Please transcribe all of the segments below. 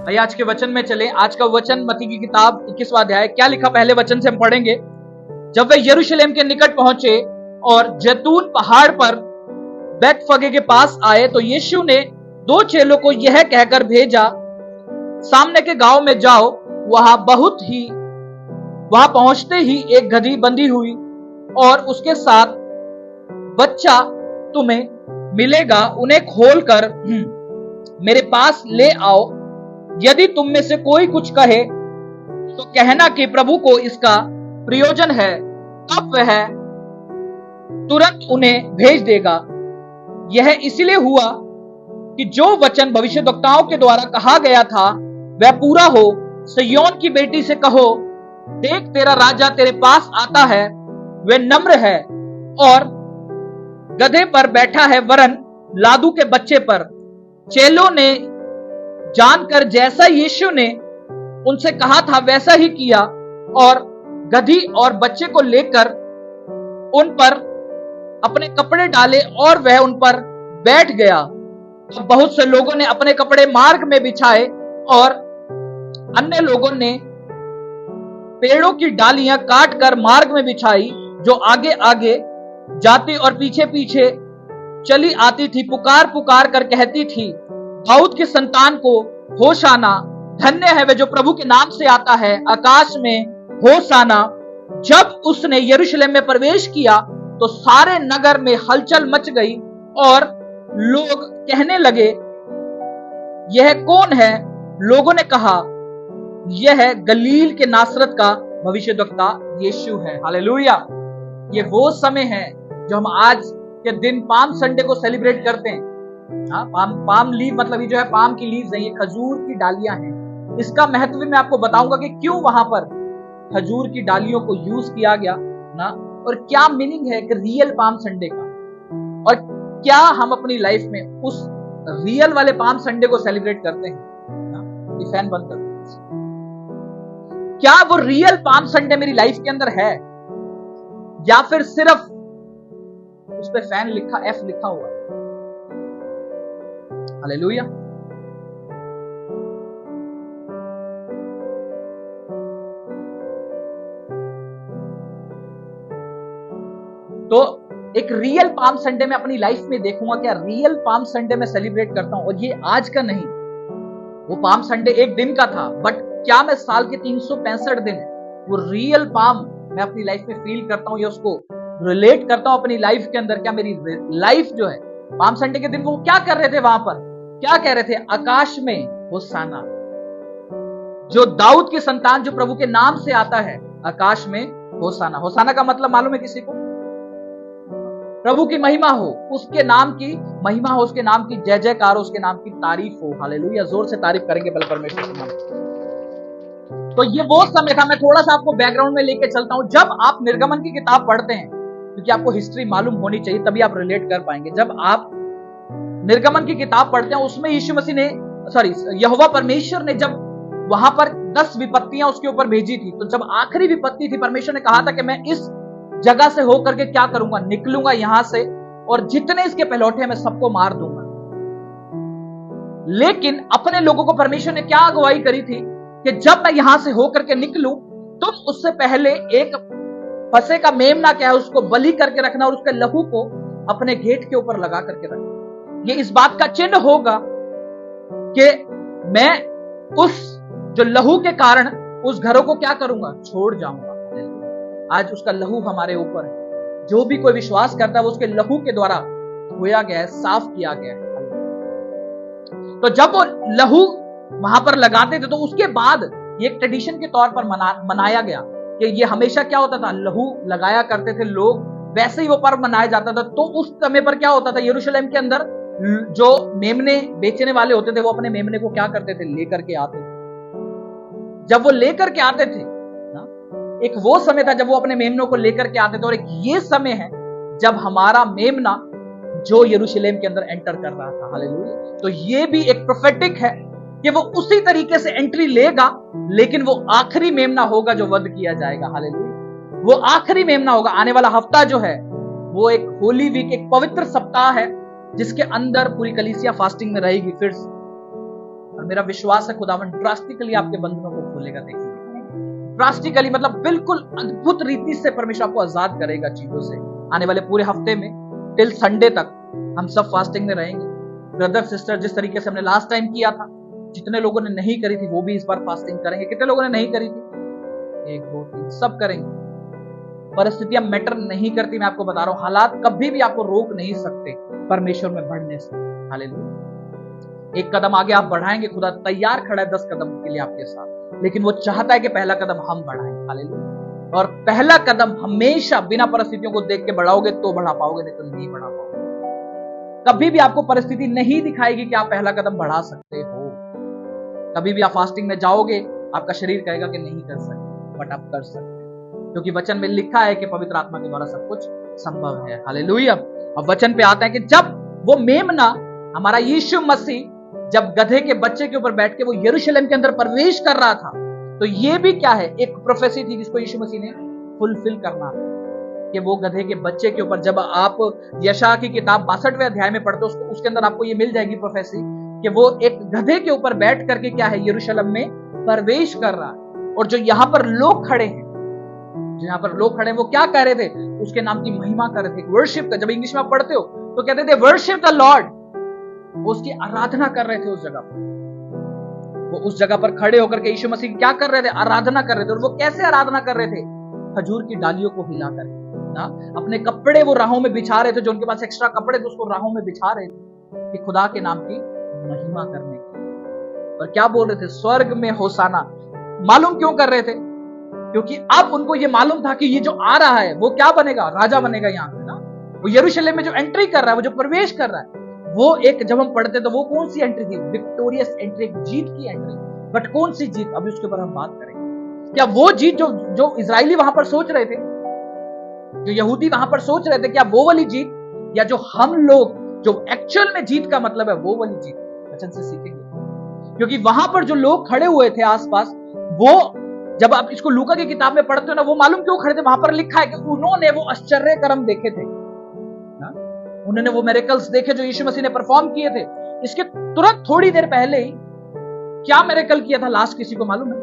भैया आज के वचन में चले। आज का वचन मत्ती की किताब 21वां अध्याय, क्या लिखा पहले वचन से हम पढ़ेंगे। जब वे यरूशलेम के निकट पहुंचे और जैतून पहाड़ पर बैतफगे के पास आए तो यीशु ने दो चेलों को यह कहकर भेजा, सामने के गांव में जाओ। वहां पहुंचते ही एक गधी बंधी हुई और उसके साथ बच्चा तुम्हें मिलेगा, उन्हें खोलकर मेरे पास ले आओ। यदि तुम में से कोई कुछ कहे तो कहना कि प्रभु को इसका प्रयोजन है, तब वह तुरंत उन्हें भेज देगा। यह इसलिए हुआ कि जो वचन भविष्यद्वक्ताओं के द्वारा कहा गया था वह पूरा हो। सिय्योन की बेटी से कहो, देख तेरा राजा तेरे पास आता है, वह नम्र है और गधे पर बैठा है, वरन लादू के बच्चे पर। चेलों ने जानकर जैसा यीशु ने उनसे कहा था वैसा ही किया और गधी और बच्चे को लेकर उन पर अपने कपड़े डाले और वह उन पर बैठ गया। तो बहुत से लोगों ने अपने कपड़े मार्ग में बिछाए और अन्य लोगों ने पेड़ों की डालियां काटकर मार्ग में बिछाई। जो आगे आगे जाती और पीछे पीछे चली आती थी, पुकार पुकार कर कहती थी, दाऊद के संतान को होशाना, धन्य है वह जो प्रभु के नाम से आता है, आकाश में होशाना। जब उसने यरूशलेम में प्रवेश किया तो सारे नगर में हलचल मच गई और लोग कहने लगे, यह कौन है? लोगों ने कहा, यह गलील के नासरत का भविष्यद्वक्ता यीशु है। हालेलुया। ये वो समय है जो हम आज के दिन पाम संडे को सेलिब्रेट करते हैं। पाम लीव मतलब ये जो है पाम की लीव्स है, ये खजूर की डालियां हैं। इसका महत्व मैं आपको बताऊंगा कि क्यों वहां पर खजूर की डालियों को यूज किया गया ना, और क्या मीनिंग है कि रियल पाम संडे का, और क्या हम अपनी लाइफ में उस रियल वाले पाम संडे को सेलिब्रेट करते हैं ना। ये फैन बंद कर, क्या वो रियल पाम संडे मेरी लाइफ के अंदर है या फिर सिर्फ उस पे फैन लिखा, एफ लिखा हुआ है। हालेलुया। तो एक रियल पाम संडे में अपनी लाइफ में देखूंगा क्या रियल पाम संडे में सेलिब्रेट करता हूं, और ये आज का नहीं, वो पाम संडे एक दिन का था, बट क्या मैं साल के 365 दिन वो रियल पाम मैं अपनी लाइफ में फील करता हूं या उसको रिलेट करता हूं अपनी लाइफ के अंदर। क्या मेरी लाइफ जो है पाम संडे के दिन वो क्या कर रहे थे, वहां पर क्या कह रहे थे? आकाश में होशाना, जो दाऊद की संतान जो प्रभु के नाम से आता है, आकाश में होशाना। होशाना का मतलब मालूम है किसी को? प्रभु की महिमा हो, उसके नाम की महिमा हो, उसके नाम की जय जयकार हो, उसके नाम की तारीफ हो। हालेलुया। जोर से तारीफ करेंगे बल परमेश्वर के नाम। तो ये वो समय था, मैं थोड़ा सा आपको बैकग्राउंड में लेके चलता हूं। जब आप निर्गमन की किताब पढ़ते हैं, क्योंकि आपको हिस्ट्री मालूम होनी चाहिए तभी आप रिलेट कर पाएंगे। जब आप निर्गमन की किताब पढ़ते हैं उसमें यीशु मसीह ने यहोवा परमेश्वर ने जब वहां पर 10 विपत्तियां उसके ऊपर भेजी थी, तो जब आखिरी विपत्ति थी, परमेश्वर ने कहा था कि मैं इस जगह से होकर के क्या करूंगा, निकलूंगा यहां से और जितने इसके पहलौठे हैं मैं सबको मार दूंगा। लेकिन अपने लोगों को परमेश्वर ने क्या अगुवाई करी थी कि जब मैं यहां से होकर के निकलूं, तुम उससे पहले एक फंसे का मेमना क्या है उसको बलि करके रखना और उसके लहू को अपने गेट के ऊपर लगा करके रखना। ये इस बात का चिन्ह होगा कि मैं उस जो लहू के कारण उस घरों को क्या करूंगा, छोड़ जाऊंगा। आज उसका लहू हमारे ऊपर है। जो भी कोई विश्वास करता है वो उसके लहू के द्वारा धोया गया है, साफ किया गया है। तो जब वो लहू वहां पर लगाते थे तो उसके बाद ये एक ट्रेडिशन के तौर पर मनाया गया कि ये हमेशा क्या होता था, लहू लगाया करते थे लोग, वैसे ही वो पर्व मनाया जाता था। तो उस समय पर क्या होता था, यरूशलेम के अंदर जो मेमने बेचने वाले होते थे वो अपने मेमने को क्या करते थे, लेकर के आते थे। जब वो लेकर के आते थे ना, एक वो समय था जब वो अपने मेमनों को लेकर के आते थे, और एक ये समय है जब हमारा मेमना जो यरूशलेम के अंदर एंटर कर रहा था। हालेलुया। तो ये भी एक प्रोफेटिक है कि वो उसी तरीके से एंट्री लेगा, लेकिन वो आखिरी मेमना होगा जो वध किया जाएगा। हालेलुया। वो आखिरी मेमना होगा। आने वाला हफ्ता जो है वो एक होली वीक, एक पवित्र सप्ताह है जिसके अंदर पूरी कलीसिया फास्टिंग में रहेगी। फिर मेरा विश्वास है खुदावन ड्रास्टिकली आपके बंधनों को खोलेगा। देखिए ड्रास्टिकली मतलब बिल्कुल अद्भुत रीति से परमेश्वर आपको आजाद करेगा चीजों से। आने वाले पूरे हफ्ते में टिल संडे तक हम सब फास्टिंग में रहेंगे। ब्रदर सिस्टर, जिस तरीके से हमने लास्ट टाइम किया था, जितने लोगों ने नहीं करी थी वो भी इस बार फास्टिंग करेंगे। कितने लोगों ने नहीं करी थी? 1 2 3 सब करेंगे। परिस्थितियां मैटर नहीं करती, मैं आपको बता रहा हूं। हालात कभी भी आपको रोक नहीं सकते परमेश्वर में बढ़ने से। हालेलुया। 1 कदम आगे आप बढ़ाएंगे, खुदा तैयार खड़ा है 10 कदम के लिए आपके साथ, लेकिन वो चाहता है कि पहला कदम हम बढ़ाएं। हालेलुया। और पहला कदम हमेशा बिना परिस्थितियों को देख के बढ़ाओगे तो बढ़ा पाओगे, नहीं तो नहीं बढ़ा पाओगे। कभी भी आपको परिस्थिति नहीं दिखाएगी कि आप पहला कदम बढ़ा सकते हो। कभी भी आप फास्टिंग में जाओगे, आपका शरीर कहेगा कि नहीं कर सकते, बट आप कर सकते, क्योंकि वचन में लिखा है कि पवित्र आत्मा के द्वारा सब कुछ संभव है। हालेलुया। अब वचन पे आता है कि जब वो मेमना हमारा यीशु मसीह जब गधे के बच्चे के ऊपर बैठ के वो यरूशलेम के अंदर प्रवेश कर रहा था, तो ये भी क्या है, एक प्रोफेसी थी जिसको यीशु मसीह ने फुलफिल करना कि वो गधे के बच्चे के ऊपर। जब आप यशायाह की किताब 62वें अध्याय में पढ़ते हो, उसके अंदर आपको ये मिल जाएगी प्रोफेसी कि वो एक गधे के ऊपर बैठ करके क्या है, यरूशलेम में प्रवेश कर रहा है। और जो यहां पर लोग खड़े हैं, जहां पर लोग खड़े हैं, वो क्या कह रहे थे? उसके नाम की महिमा कर रहे थे, वर्शिप का। जब इंग्लिश में आप पढ़ते हो तो कहते थे वर्शिप द लॉर्ड। वो उसकी आराधना कर रहे थे उस जगह पर। वो उस जगह पर खड़े होकर के यीशु मसीह क्या कर रहे थे? आराधना कर रहे थे। और वो कैसे आराधना कर रहे थे? खजूर की डालियों को हिलाकर ना, अपने कपड़े वो राहों में बिछा रहे थे। जो उनके पास एक्स्ट्रा कपड़े थे उसको राहों में बिछा रहे थे कि खुदा के नाम की महिमा करने की। और क्या बोल रहे थे? स्वर्ग में होसाना। मालूम क्यों कर रहे थे? क्योंकि अब उनको ये मालूम था कि ये जो आ रहा है वो क्या बनेगा? राजा बनेगा यहाँ पे ना। वो यरूशलेम में जो एंट्री कर रहा है, वो जो प्रवेश कर रहा है, वो एक, जब हम पढ़ते तो वो कौन सी एंट्री थी? विक्टोरियस एंट्री, एक जीत की एंट्री। बट कौन सी जीत? अभी उसके ऊपर हम बात करेंगे। क्या वो जीत जो इजरायली वहां पर सोच रहे थे, जो यहूदी वहां पर सोच रहे थे, क्या वो वाली जीत, या जो हम लोग, जो एक्चुअल में जीत का मतलब है, वो वाली जीत वचन से सीखेंगे। क्योंकि वहां पर जो लोग खड़े हुए थे आसपास, वो जब आप इसको लूका की किताब में पढ़ते हो ना, वो मालूम क्यों खड़े थे? वहां पर लिखा है कि उन्होंने वो आश्चर्य कर्म देखे थे ना? उन्होंने वो मिरेकल्स देखे जो यीशु मसीह ने परफॉर्म किए थे। इसके तुरंत थोड़ी देर पहले ही क्या मिरेकल किया था? लास्ट किसी को मालूम है?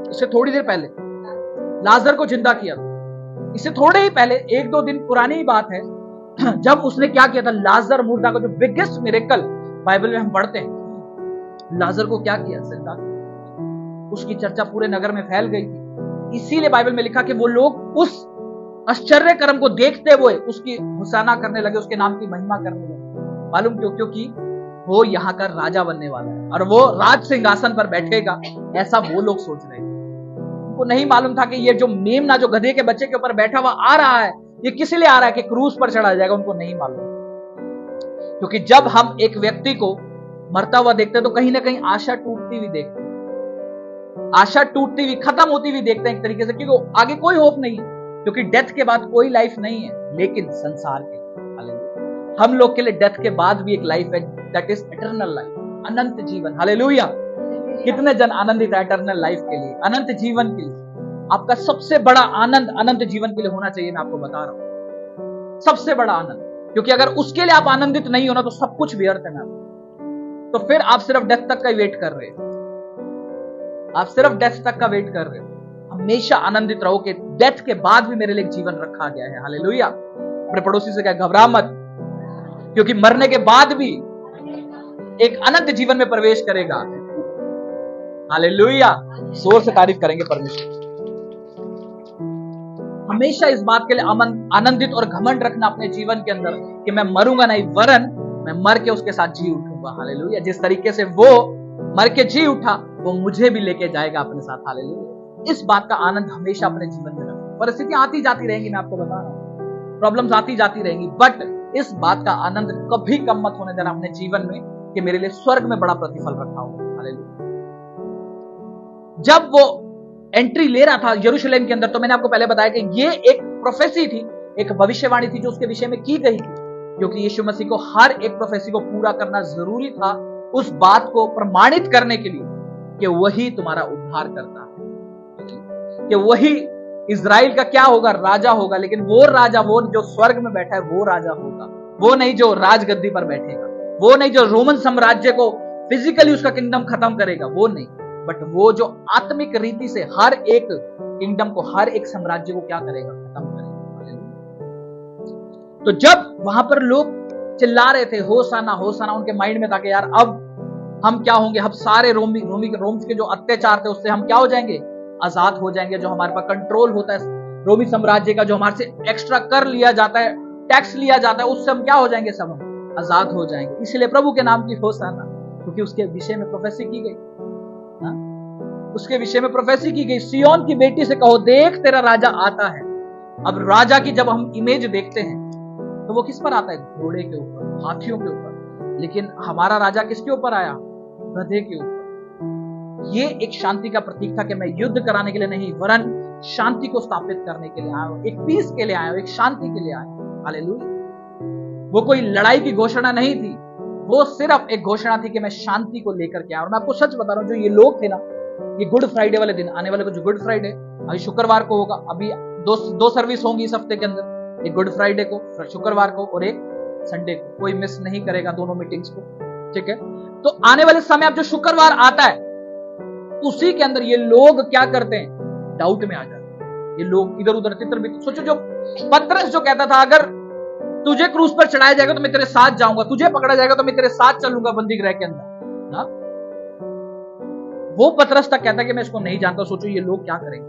इससे थोड़ी देर पहले लाजर को जिंदा किया था। इससे थोड़े ही पहले 1-2 दिन पुरानी ही बात है, जब उसने क्या किया था? लाजर मुर्दा का जो बिगेस्ट मिरेकल बाइबल में हम पढ़ते हैं, लाजर को क्या किया? जिंदा। उसकी चर्चा पूरे नगर में फैल गई थी। इसीलिए बाइबल में लिखा कि वो लोग उस आश्चर्य कर्म को देखते हुए उसकी होसाना करने लगे, उसके नाम की महिमा करने लगे। मालूम क्यों? क्योंकि वो यहाँ का राजा बनने वाला है और वो राज सिंहासन पर बैठेगा, ऐसा वो लोग सोच रहे थे। उनको नहीं मालूम था कि ये जो मेमना, जो गधे के बच्चे के ऊपर बैठा हुआ आ रहा है, ये किस लिए आ रहा है? कि क्रूस पर चढ़ा जाएगा। उनको नहीं मालूम, क्योंकि जब हम एक व्यक्ति को मरता हुआ देखते हैं तो कहीं ना कहीं आशा टूटती हुई देखते हैं, आशा टूटती हुई, खत्म होती हुई देखते हैं एक तरीके से, क्योंकि आगे कोई होप नहीं है, क्योंकि डेथ के बाद कोई लाइफ नहीं है। लेकिन संसार के हम लोग के लिए डेथ के बाद भी एक लाइफ है, दैट इज इटर्नल लाइफ, अनंत जीवन। हालेलुया। कितने जन आनंदित है इटर्नल लाइफ के लिए, अनंत जीवन के लिए? आपका सबसे बड़ा आनंद अनंत जीवन के लिए होना चाहिए। मैं आपको बता रहा हूं, सबसे बड़ा आनंद, क्योंकि अगर उसके लिए आप आनंदित नहीं हो ना, तो सब कुछ व्यर्थ है ना। तो फिर आप सिर्फ डेथ तक का वेट कर रहे हो, आप सिर्फ डेथ तक का वेट कर रहे हो। हमेशा आनंदित रहो कि डेथ के बाद भी मेरे लिए एक जीवन रखा गया है। हालेलुया। अपने पड़ोसी से क्या, घबरा मत, क्योंकि मरने के बाद भी एक अनंत जीवन में प्रवेश करेगा। हालेलुया। जोर से तारीफ करेंगे परमेश्वर। हमेशा इस बात के लिए आनंदित और घमंड रखना अपने जीवन के अंदर कि मैं मरूंगा नहीं, वरन मैं मर के उसके साथ जी उठूंगा। हालेलुया। जिस तरीके से वो मर के जी उठा, वो मुझे भी लेके जाएगा अपने साथ। हालेलुया। इस बात का आनंद हमेशा अपने जीवन में रखो। परिस्थितियां आती जाती रहेंगी, मैं आपको बता रहा हूं, प्रॉब्लम्स आती जाती रहेंगी, बट इस बात का आनंद कभी कम मत होने देना अपने जीवन में कि मेरे लिए स्वर्ग में बड़ा प्रतिफल रखा हुआ। हालेलुया। जब वो एंट्री ले रहा था यरूशलेम के अंदर, तो मैंने आपको पहले बताया कि ये एक प्रोफेसी थी, एक भविष्यवाणी थी जो उसके विषय में की गई थी, क्योंकि यीशु मसीह को हर एक प्रोफेसी को पूरा करना जरूरी था, उस बात को प्रमाणित करने के लिए कि वही तुम्हारा उद्धार करता है, कि वही इजराइल का क्या होगा, राजा होगा। लेकिन वो राजा, वो जो स्वर्ग में बैठा है, वो राजा होगा, वो नहीं जो राजगद्दी पर बैठेगा, वो नहीं जो रोमन साम्राज्य को फिजिकली उसका किंगडम खत्म करेगा, वो नहीं, बट वो जो आत्मिक रीति से हर एक किंगडम को, हर एक साम्राज्य को क्या करेगा, खत्म करेगा। तो जब वहां पर लोग चिल्ला रहे थे होसाना होसाना, उनके माइंड में था कि यार अब हम क्या होंगे, हम सारे रोम्स के जो अत्याचार थे उससे हम क्या हो जाएंगे, आजाद हो जाएंगे। जो हमारे पास कंट्रोल होता है रोमी साम्राज्य का, जो हमारे से एक्स्ट्रा कर लिया जाता है, टैक्स लिया जाता है, उससे हम क्या हो जाएंगे, सब हम आजाद हो जाएंगे। इसलिए प्रभु के नाम की होसाना, क्योंकि उसके विषय में प्रोफेसी की गई, उसके विषय में प्रोफेसी की गई। सियोन की बेटी से कहो देख तेरा राजा आता है। अब राजा की जब हम इमेज देखते हैं तो वो किस पर आता है, घोड़े के ऊपर, हाथियों के ऊपर, लेकिन हमारा राजा किसके ऊपर आया, गधे के ऊपर। ये एक शांति का प्रतीक था कि मैं युद्ध कराने के लिए नहीं, वरन शांति को स्थापित करने के लिए आया हूं, एक पीस के लिए आया हूं, एक शांति के लिए आया हूं। हालेलुया। वो कोई लड़ाई की घोषणा नहीं थी, वो सिर्फ एक घोषणा थी कि मैं शांति को लेकर के आया। और मैं आपको सच बता रहा हूं, जो ये लोग थे ना, ये गुड फ्राइडे वाले दिन, आने वाले को जो गुड फ्राइडे अभी शुक्रवार को होगा, अभी दो सर्विस होंगी इस हफ्ते के अंदर, एक गुड फ्राइडे को शुक्रवार को और एक संडे को, कोई मिस नहीं करेगा दोनों मीटिंग्स को, ठीक है। तो आने वाले समय अब जो शुक्रवार आता है उसी के अंदर ये लोग क्या करते हैं, डाउट में आ जाते हैं। ये लोग इधर उधर तितर बितर, सोचो जो पतरस जो कहता था अगर तुझे क्रूस पर चढ़ाया जाएगा तो मैं तेरे साथ जाऊंगा, तुझे पकड़ा जाएगा तो मैं तेरे साथ चलूंगा बंदी गृह के अंदर ना, वो पतरस तक कहता कि मैं इसको नहीं जानता। सोचो ये लोग क्या करेंगे।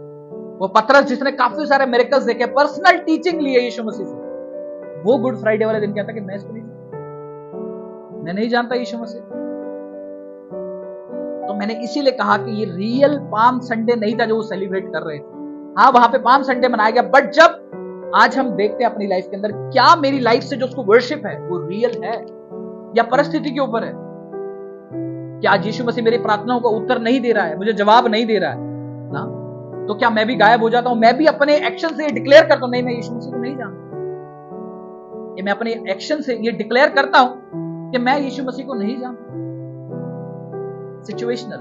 वो पतरस जिसने काफी सारे मिरेकल्स देखे, पर्सनल टीचिंग लिए यीशु मसीह से, वो गुड फ्राइडे वाले दिन कहता कि मैं इसको नहीं जानता, मैं नहीं जानता यीशु मसीह। तो मैंने इसीलिए कहा कि ये रियल पाम संडे नहीं था जो वो सेलिब्रेट कर रहे थे। हाँ, वहां पे पाम संडे मनाया गया, बट जब आज हम देखते हैं अपनी लाइफ के अंदर, क्या मेरी लाइफ से जो उसको वर्शिप है वो रियल है या परिस्थिति के ऊपर है? क्या आज यीशु मसीह मेरी प्रार्थनाओं का उत्तर नहीं दे रहा है, मुझे जवाब नहीं दे रहा है ना, तो क्या मैं भी गायब हो जाता हूं? मैं भी अपने एक्शन से ये डिक्लेयर करता हूं, नहीं मैं यीशु मसीह को नहीं जानता। ये मैं अपने एक्शन से ये डिक्लेयर करता हूं कि मैं यीशु मसीह को नहीं जानता। सिचुएशनल,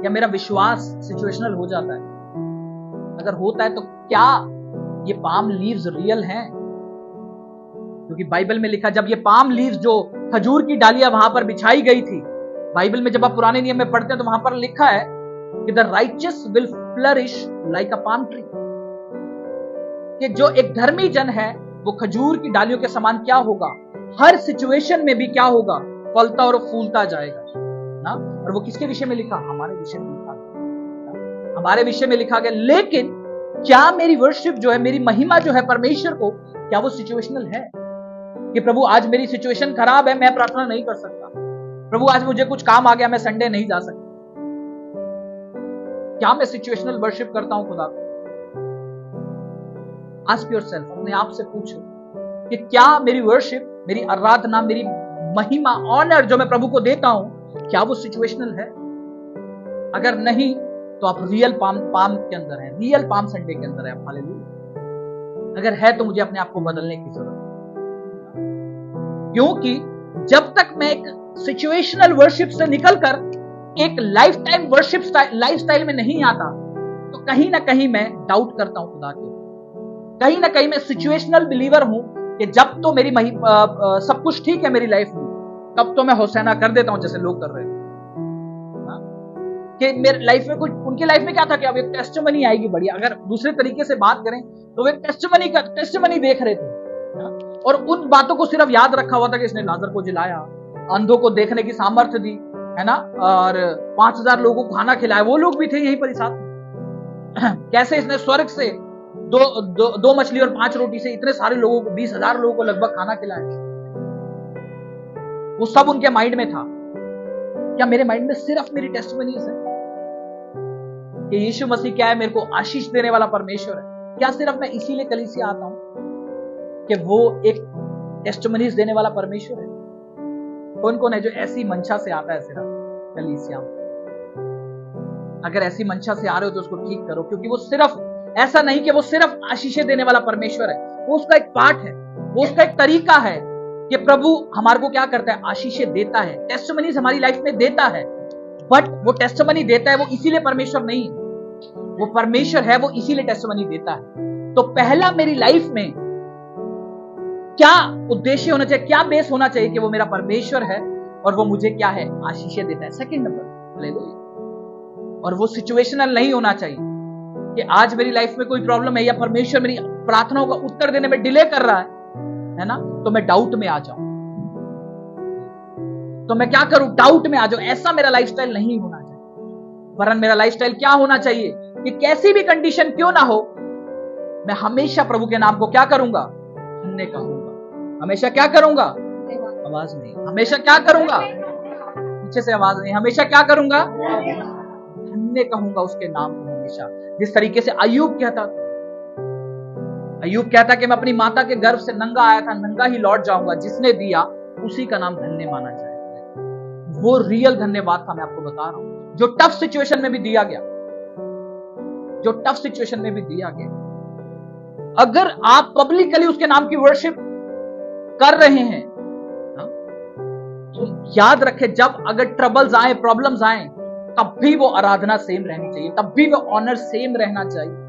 या मेरा विश्वास सिचुएशनल हो जाता है? अगर होता है तो क्या ये पाम लीव्स रियल हैं? क्योंकि बाइबल में लिखा, जब ये पाम लीव्स जो खजूर की डालियां वहां पर बिछाई गई थी, बाइबल में जब आप पुराने नियम में पढ़ते हैं तो वहां पर लिखा है कि the righteous will flourish like a palm tree, कि जो एक धर्मी जन है वो खजूर की डालियों के समान क्या होगा, हर सिचुएशन में भी क्या होगा, फलता और फूलता जाएगा ना। और वो किसके विषय में लिखा? हमारे विषय में लिखा गया, हमारे विषय में लिखा गया। लेकिन क्या मेरी वर्शिप जो है, मेरी महिमा जो है परमेश्वर को, क्या वो सिचुएशनल है कि प्रभु आज मेरी सिचुएशन खराब है, मैं प्रार्थना नहीं कर सकता, प्रभु आज मुझे कुछ काम आ गया, मैं संडे नहीं जा सकता? क्या मैं सिचुएशनल वर्शिप करता हूं खुदा को? आस्क योरसेल्फ, अपने आप से पूछो कि क्या मेरी वर्शिप, मेरी आराधना, मेरी महिमा, ऑनर जो मैं प्रभु को देता हूं, क्या वो सिचुएशनल है? अगर नहीं तो आप रियल पाम के अंदर है, रियल पाम संडे के अंदर है आप। हालेलुया। अगर है तो मुझे अपने आप को बदलने की जरूरत है, क्योंकि जब तक मैं एक सिचुएशनल वर्शिप से निकलकर एक लाइफ टाइम वर्शिप लाइफस्टाइल में नहीं आता, तो कहीं ना कहीं मैं डाउट करता हूं खुदा के। कहीं ना कहीं मैं सिचुएशनल बिलीवर हूं कि जब तो मेरी सब कुछ ठीक है मेरी लाइफ में, तब तो मैं होसैना कर देता हूं जैसे लोग कर रहे थे कि मेरे लाइफ में कुछ, उनकी लाइफ में क्या था कि अब एक टेस्टिमनी आएगी बढ़िया। अगर दूसरे तरीके से बात करें तो वे टेस्टिमनी देख रहे थे और उन बातों को सिर्फ याद रखा हुआ था कि इसने लाजर को जिलाया, अंधों को देखने की सामर्थ्य दी, है ना, और 5000 लोगों को खाना खिलाया। वो लोग भी थे यहीं पर साथ में। कैसे इसने स्वर्ग से दो मछली और 5 रोटी से इतने सारे लोगों को, 20,000 लोगों को लगभग खाना खिलाया। वो सब उनके माइंड में था। क्या मेरे माइंड में सिर्फ मेरी टेस्टिमनीज है कि यीशु मसीह क्या है, मेरे को आशीष देने वाला परमेश्वर है? क्या सिर्फ मैं इसीलिए कलीसिया आता हूं कि वो एक टेस्टिमनीज देने वाला परमेश्वर है? कौन कौन है जो ऐसी मंशा से आता है सिर्फ कलीसिया में? अगर ऐसी मंशा से आ रहे हो तो उसको ठीक करो, क्योंकि वो सिर्फ ऐसा नहीं कि वो सिर्फ आशीषें देने वाला परमेश्वर है, वो उसका एक पार्ट है, वो उसका एक तरीका है कि प्रभु हमारे को क्या करता है, आशीषें देता है, टेस्टिमनीज हमारी लाइफ में देता है। बट वो टेस्टिमनी देता है वो इसीलिए परमेश्वर नहीं है, वो परमेश्वर है, वो इसीलिए टेस्टिमनी देता है। तो पहला मेरी लाइफ में क्या उद्देश्य होना चाहिए, क्या बेस होना चाहिए कि वो मेरा परमेश्वर है, और वो मुझे क्या है, आशीषें देता है। Second number, hallelujah. और वो सिचुएशनल नहीं होना चाहिए कि आज मेरी लाइफ में कोई प्रॉब्लम है या परमेश्वर मेरी प्रार्थनाओं का उत्तर देने में डिले कर रहा है ना, तो मैं डाउट में आ जाऊं, तो मैं क्या करूं, डाउट में आ जाऊं। ऐसा मेरा लाइफस्टाइल नहीं होना चाहिए। वरन मेरा लाइफस्टाइल क्या होना चाहिए कि कैसी भी कंडीशन क्यों ना हो, मैं हमेशा प्रभु के नाम को क्या करूंगा, धन्य कहूंगा। हमेशा क्या करूंगा, आवाज नहीं, हमेशा क्या करूंगा, पीछे से आवाज नहीं, हमेशा क्या करूंगा, धन्य कहूंगा उसके नाम को हमेशा। जिस तरीके से अय्यूब कहता कि मैं अपनी माता के गर्भ से नंगा आया था, नंगा ही लौट जाऊंगा, जिसने दिया उसी का नाम धन्य माना जाए। वो रियल धन्यवाद था, मैं आपको बता रहा हूं, जो टफ सिचुएशन में भी दिया गया, जो टफ सिचुएशन में भी दिया गया। अगर आप पब्लिकली उसके नाम की वर्शिप कर रहे हैं, तो याद रखें, जब अगर ट्रबल्स आए, प्रॉब्लम्स आए, तब भी वो आराधना सेम रहनी चाहिए, तब भी वो ऑनर सेम रहना चाहिए।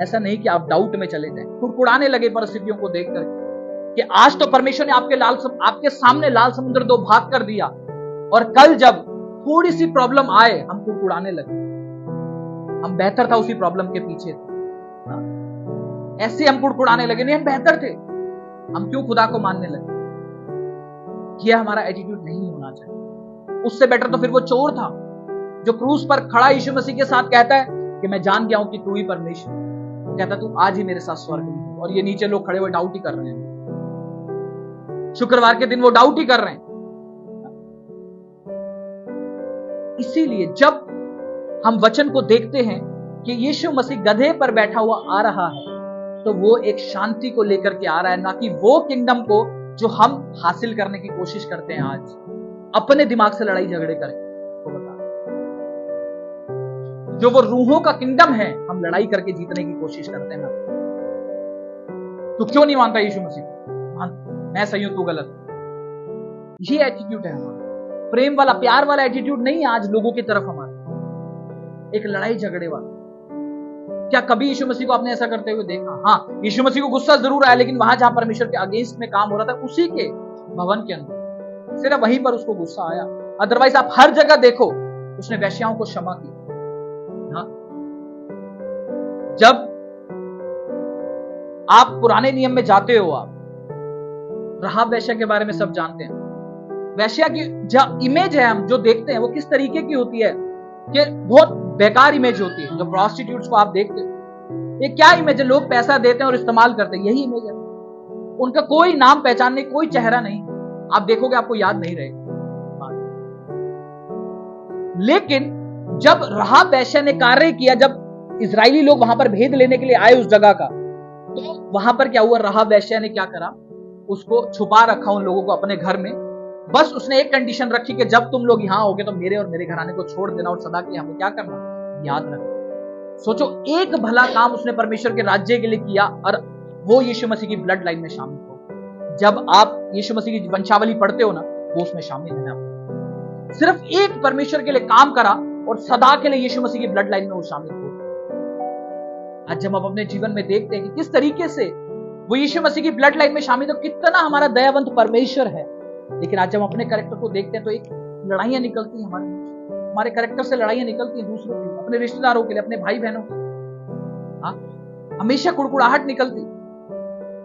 ऐसा नहीं कि आप डाउट में चले जाए, कुड़कुड़ाने लगे परिस्थितियों को देखकर कि आज तो परमेश्वर ने आपके सामने लाल समुद्र दो भाग कर दिया, और कल जब थोड़ी सी प्रॉब्लम आए हम कुड़कुड़ाने लगे, हम बेहतर था उसी प्रॉब्लम के पीछे थे। ऐसे हम कुड़कुड़ाने लगे, नहीं हम बेहतर थे, हम क्यों खुदा को मानने लगे। यह हमारा एटीट्यूड नहीं होना चाहिए। उससे बेटर तो फिर वो चोर था जो क्रूस पर खड़ा यीशु मसीह के साथ कहता है कि मैं जान गया हूं कि तू ही परमेश्वर। वो कहता तू आज ही मेरे साथ स्वर्ग में हो, और ये नीचे लोग खड़े हुए डाउट ही कर रहे हैं। शुक्रवार के दिन वो डाउट ही कर रहे हैं। इसीलिए जब हम वचन को देखते हैं कि यीशु मसीह गधे पर बैठा हुआ आ रहा है, तो वो एक शांति को लेकर के आ रहा है, ना कि वो किंगडम को जो हम हासिल करने की कोशिश करते हैं आज अपने दिमाग से लड़ाई झगड़े करके। तो बता, जो वो रूहों का किंगडम है, हम लड़ाई करके जीतने की कोशिश करते हैं। तो क्यों नहीं मानता यीशु मसीह? मैं सही हूं, तू गलत। ये एटीट्यूड है हमारा, प्रेम वाला, प्यार वाला एटीट्यूड नहीं है आज लोगों की तरफ हमारा, एक लड़ाई झगड़े वाला। क्या कभी यीशु मसीह को आपने ऐसा करते हुए देखा? हाँ, यीशु मसीह को गुस्सा जरूर आया, लेकिन वहां जहां परमेश्वर के अगेंस्ट में काम हो रहा था, उसी के भवन के अंदर, सिर्फ वहीं पर उसको गुस्सा आया। अदरवाइज आप हर जगह देखो, उसने वेश्याओं को क्षमा की। हाँ? जब आप पुराने नियम में जाते हो, आप राहाब वेश्या के बारे में सब जानते हैं। वेश्या की जो इमेज है हम जो देखते हैं, वो किस तरीके की होती है कि बहुत बेकार इमेज होती है। जो प्रोस्टिट्यूट्स को आप देखते हो, ये क्या इमेज है? लोग पैसा देते हैं और इस्तेमाल करते हैं, यही इमेज है। उनका कोई नाम पहचानने, कोई चेहरा नहीं, आप देखोगे आपको याद नहीं रहेगा। लेकिन जब राहाब वेश्या ने कार्य किया, जब इजरायली लोग वहां पर भेद लेने के लिए आए उस जगह का, तो वहां पर क्या हुआ, राहाब वेश्या ने क्या करा, उसको छुपा रखा उन लोगों को अपने घर में। बस उसने एक कंडीशन रखी कि जब तुम लोग यहां होगे तो मेरे और मेरे घराने को छोड़ देना, और सदा के लिए हमें क्या करना, याद रखना। सोचो, एक भला काम उसने परमेश्वर के राज्य के लिए किया, और वो यीशु मसीह की ब्लड लाइन में शामिल हो। जब आप यीशु मसीह की वंशावली पढ़ते हो ना, वो उसमें शामिल है ना। सिर्फ एक परमेश्वर के लिए काम करा, और सदा के लिए यीशु मसीह की ब्लड लाइन में वो शामिल हो। आज जब हम अपने जीवन में देखते हैं कि किस तरीके से वो यीशु मसीह की ब्लड लाइन में शामिल है, तो कितना हमारा दयावंत परमेश्वर है। लेकिन आज जब अपने कैरेक्टर को देखते हैं, तो एक लड़ाइयां निकलती हैं हमारे कैरेक्टर से, लड़ाइयां निकलती हैं दूसरों के लिए, अपने रिश्तेदारों के लिए, अपने भाई बहनों के लिए। हाँ, हमेशा कुड़कुड़ाहट निकलती।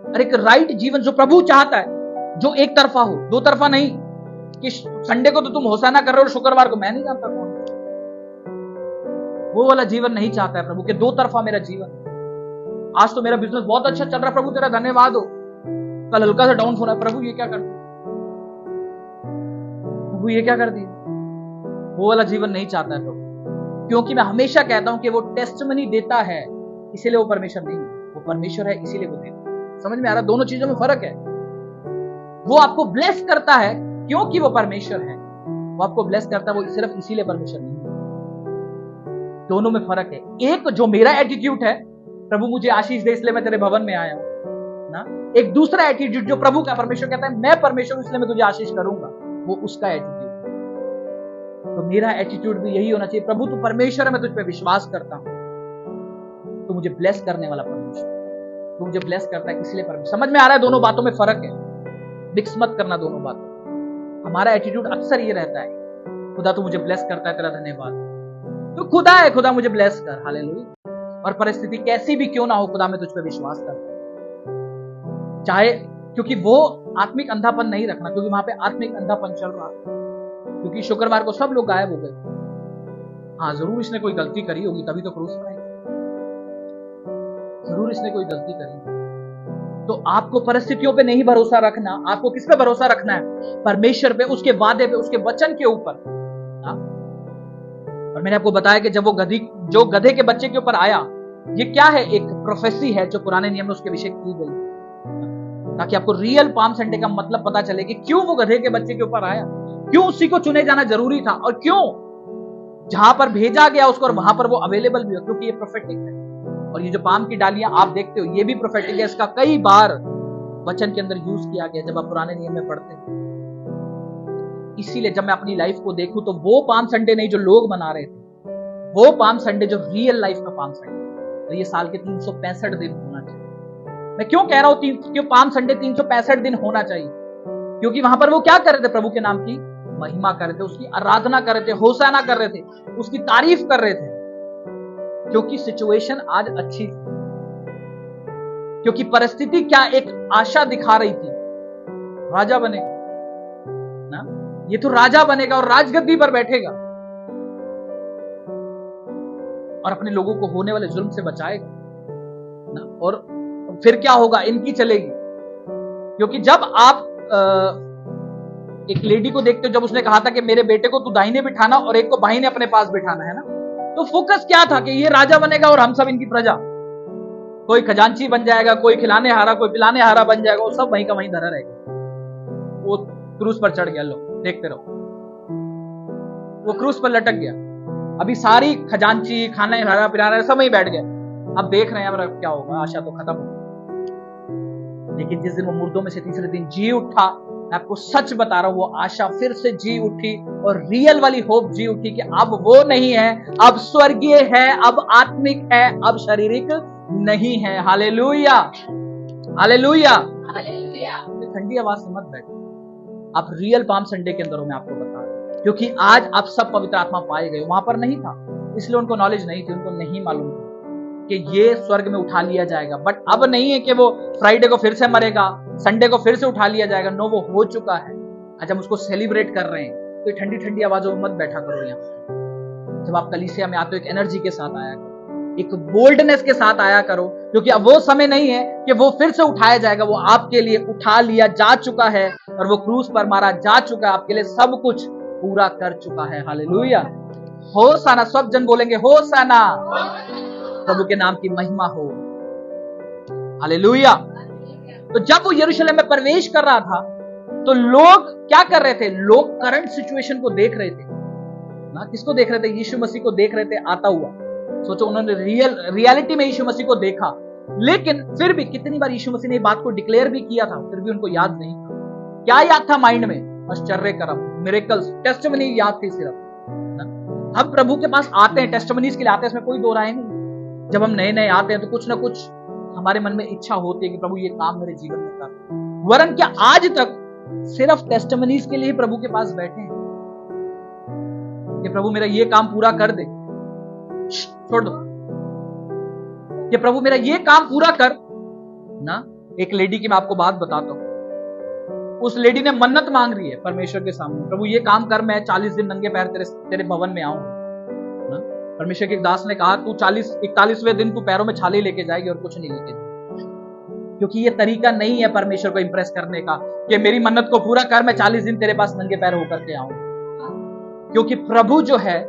और एक राइट जीवन जो प्रभु चाहता है, जो एक तरफा हो, दो तरफा नहीं कि संडे को तो तुम होसाना कर रहे हो, शुक्रवार को मैं नहीं जानता कौन, वो वाला जीवन नहीं चाहता है प्रभु के दो तरफा मेरा जीवन। आज तो मेरा बिजनेस बहुत अच्छा चल रहा है, प्रभु तेरा धन्यवाद हो। कल हल्का सा डाउन होना, प्रभु ये क्या कर दिया, प्रभु ये क्या कर दिया। वो वाला जीवन नहीं चाहता है प्रभु। क्योंकि मैं हमेशा कहता हूं कि वो टेस्टमनी देता है, इसीलिए वो परमेश्वर नहीं है, वो परमेश्वर है इसीलिए वो देता। समझ में आ रहा? दोनों चीजों में फर्क है। वो आपको ब्लेस करता है क्योंकि वो परमेश्वर है, वो आपको ब्लेस करता है वो सिर्फ इसीलिए परमेश्वर नहीं है। दोनों में फर्क है। एक जो मेरा एटीट्यूड है, प्रभु मुझे आशीष दे इसलिए मैं तेरे भवन में आया हूं ना। एक दूसरा एटीट्यूड जो प्रभु का, परमेश्वर कहता है मैं परमेश्वर इसलिए मैं तुझे आशीष करूंगा, वो उसका एटीट्यूड। तो मेरा एटीट्यूड भी यही होना चाहिए, प्रभु तू परमेश्वर है, मैं तुझ पे विश्वास करता हूं, तो मुझे ब्लेस करने वाला परमेश्वर, तो मुझे ब्लेस करता है इसलिए परमेश्वर। समझ में आ रहा है? दोनों बातों में फर्क है, मिक्स मत करना दोनों बातों। हमारा एटीट्यूड अक्सर ये रहता है, खुदा तो मुझे ब्लेस करता है, तेरा धन्यवाद। तो खुदा है, खुदा मुझे ब्लेस कर, हालेलुया। और परिस्थिति कैसी भी क्यों ना हो, खुदा मैं तुझ पे विश्वास करता हूं। चाहे, क्योंकि वो आत्मिक अंधापन नहीं रखना, क्योंकि वहां पे आत्मिक अंधापन चल रहा है। क्योंकि शुक्रवार को सब लोग गायब हो गए। हाँ, जरूर इसने कोई गलती करी होगी, तभी तो क्रूस पर आएगा। जरूर इसने कोई गलती करी। तो आपको परिस्थितियों पे नहीं भरोसा रखना, आपको किस पे भरोसा रखना है? परमेश्वर पे, उसके वादे पे, उसके वचन के ऊपर। और मैंने आपको बताया कि जब वो जो गधे के बच्चे के ऊपर आया, ये क्या है? एक प्रोफेसी है जो पुराने नियम में उसके विषय की गई, ताकि आपको रियल पाम संडे का मतलब पता चले कि क्यों वो गधे के बच्चे के ऊपर आया, क्यों उसी को चुने जाना जरूरी था, और क्यों जहां पर भेजा गया उसको और वहां पर वो अवेलेबल भी हो, क्योंकि ये प्रोफेटिक है। और ये जो पाम की डालियां आप देखते हो, ये भी प्रोफेटिक है। इसका कई बार वचन के अंदर यूज किया गया जब आप पुराने नियम में पढ़ते हैं। इसीलिए जब मैं अपनी लाइफ को देखूं तो वो पाम संडे नहीं जो लोग मना रहे थे, वो पाम संडे जो रियल लाइफ का पाम संडे, तो ये साल के 365 दिन होना चाहिए। मैं क्यों कह रहा हूं क्यों पाम संडे 365 दिन होना चाहिए? क्योंकि वहां पर वो क्या कर रहे थे? प्रभु के नाम की महिमा कर रहे थे, उसकी आराधना कर रहे थे, होसाना कर रहे थे, उसकी तारीफ कर रहे थे। क्योंकि सिचुएशन आज अच्छी थी, क्योंकि परिस्थिति क्या एक आशा दिखा रही थी, राजा बनेगा ना, ये तो राजा बनेगा और राजगद्दी पर बैठेगा और अपने लोगों को होने वाले जुल्म से बचाएगा ना। और फिर क्या होगा? इनकी चलेगी। क्योंकि जब आप एक लेडी को देखते हो, जब उसने कहा था कि मेरे बेटे को तू दाहिने बिठाना और एक को बाहिने अपने पास बिठाना है ना, तो फोकस क्या था? कि ये राजा बनेगा और हम सब इनकी प्रजा। कोई खजांची बन जाएगा, कोई खिलाने हारा, कोई पिलाने हारा बन जाएगा, वो सब वहीं का वहीं धरा रहेगा। वो क्रूस पर चढ़ गया, लो देखते रहो, वो क्रूस पर लटक गया। अभी सारी खजांची, खाने हारा, पिलाने सब वहीं बैठ गए। अब देख रहे हैं अब क्या होगा, आशा तो खत्म हो। लेकिन जिस दिन वो मुर्दों में से तीसरे दिन जी उठा, मैं आपको सच बता रहा हूं, वो आशा फिर से जी उठी और रियल वाली होप जी उठी कि अब वो नहीं है, अब स्वर्गीय है, अब आत्मिक है, अब शारीरिक नहीं है। Hallelujah, hallelujah, hallelujah. ठंडी आवाज से मत बैठो, आप रियल पाम संडे के अंदर हो, मैं आपको बता रहा हूं। क्योंकि आज आप सब पवित्र आत्मा पाए गए, वहां पर नहीं था, इसलिए उनको नॉलेज नहीं थी, उनको नहीं मालूम था कि ये स्वर्ग में उठा लिया जाएगा। बट अब नहीं है कि वो फ्राइडे को फिर से मरेगा, संडे को फिर से उठा लिया जाएगा। नो, वो हो चुका है। आज हम उसको सेलिब्रेट कर रहे हैं। तो ठंडी ठंडी आवाजों में मत बैठा करो। यहाँ जब आप कलीसिया में आते हो, एक एनर्जी के साथ आया करो, एक बोल्डनेस के साथ आया करो, क्योंकि अब वो समय नहीं है कि वो फिर से उठाया जाएगा। वो आपके लिए उठा लिया जा चुका है और वो क्रूस पर मारा जा चुका है, आपके लिए सब कुछ पूरा कर चुका है। हालेलुया, होसाना। सब जन बोलेंगे होसाना, प्रभु के नाम की महिमा हो। हालेलुया। तो जब वो यरूशलेम में प्रवेश कर रहा था, तो लोग क्या कर रहे थे? लोग करंट सिचुएशन को देख रहे थे ना। किसको देख रहे थे? यीशु मसीह को देख रहे थे आता हुआ। सोचो, उन्होंने रियलिटी में यीशु मसीह को देखा। लेकिन फिर भी कितनी बार यीशु मसीह ने बात को डिक्लेयर भी किया था, फिर भी उनको याद नहीं था। क्या याद था माइंड में? आश्चर्य कर्म, मिरेकल्स, टेस्टिमनी याद थी सिर्फ। हम प्रभु के पास आते हैं, टेस्टिमनीज के लिए आते हैं, इसमें कोई दो राय नहीं। जब हम नए नए आते हैं तो कुछ ना कुछ हमारे मन में इच्छा होती है कि प्रभु ये काम मेरे जीवन में कर। वरन क्या आज तक सिर्फ टेस्टिमनीज के लिए प्रभु के पास बैठे हैं कि प्रभु मेरा ये काम पूरा कर दे? छोड़ दो कि प्रभु मेरा ये काम पूरा कर ना। एक लेडी की मैं आपको बात बताता हूं। उस लेडी ने मन्नत मांग रही है परमेश्वर के सामने, प्रभु ये काम कर, मैं 40 दिन नंगे पैर तेरे भवन में आऊं। परमेश्वर के एक दास ने कहा, तू 41वें दिन तू पैरों में छाले लेके जाएगी और कुछ नहीं लेके जाएगी। क्योंकि ये तरीका नहीं है परमेश्वर को इंप्रेस करने का कि मेरी मन्नत को पूरा कर, मैं 40 दिन तेरे पास नंगे पैर होकर के आऊं। क्योंकि प्रभु जो है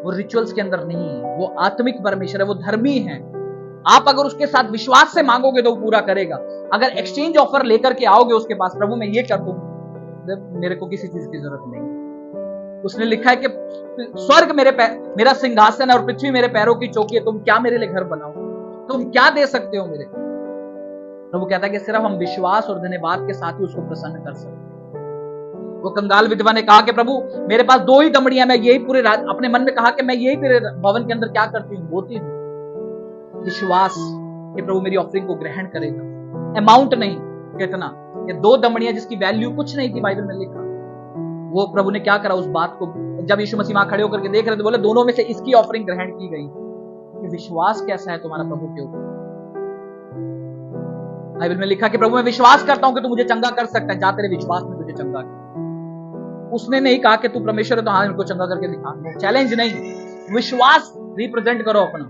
वो रिचुअल्स के अंदर नहीं है, वो आत्मिक परमेश्वर है, वो धर्मी है। आप अगर उसके साथ विश्वास से मांगोगे तो वो पूरा करेगा। अगर एक्सचेंज ऑफर लेकर के आओगे उसके पास, प्रभु मैं ये कर दूं, मेरे को किसी चीज की जरूरत नहीं। उसने लिखा है कि स्वर्ग मेरा सिंहासन है और पृथ्वी मेरे पैरों की चौकी है, तुम क्या मेरे लिए घर बनाओ? तुम क्या दे सकते हो मेरे? प्रभु कहता है कि सिर्फ हम विश्वास और धन्यवाद के साथ ही उसको प्रसन्न कर सकते हैं। वो कंगाल विधवा ने कहा कि प्रभु मेरे पास 2 ही दमड़ियां, मैं यही पूरे रात अपने मन में कहा कि मैं यही तेरे भवन के अंदर क्या करती हूँ, बोती हूँ। विश्वास कि प्रभु मेरी ऑफरिंग को ग्रहण करेगा। अमाउंट नहीं, कितना, ये 2 दमड़ियां जिसकी वैल्यू कुछ नहीं थी, बाइबल में लिखा, वो प्रभु ने क्या करा उस बात को, जब यीशु मसीह वहां खड़े होकर के देख रहे थे, बोले दोनों में से इसकी ऑफरिंग ग्रहण की गई। कि विश्वास कैसा है तुम्हारा प्रभु के ऊपर। बाइबल में लिखा कि प्रभु मैं विश्वास करता हूं कि तू मुझे चंगा कर सकता है, जा तेरे विश्वास में तुझे चंगा कर। उसने नहीं कहा कि तू परमेश्वर है तो हाँ इनको चंगा करके दिखा, चैलेंज नहीं, विश्वास रिप्रेजेंट करो अपना,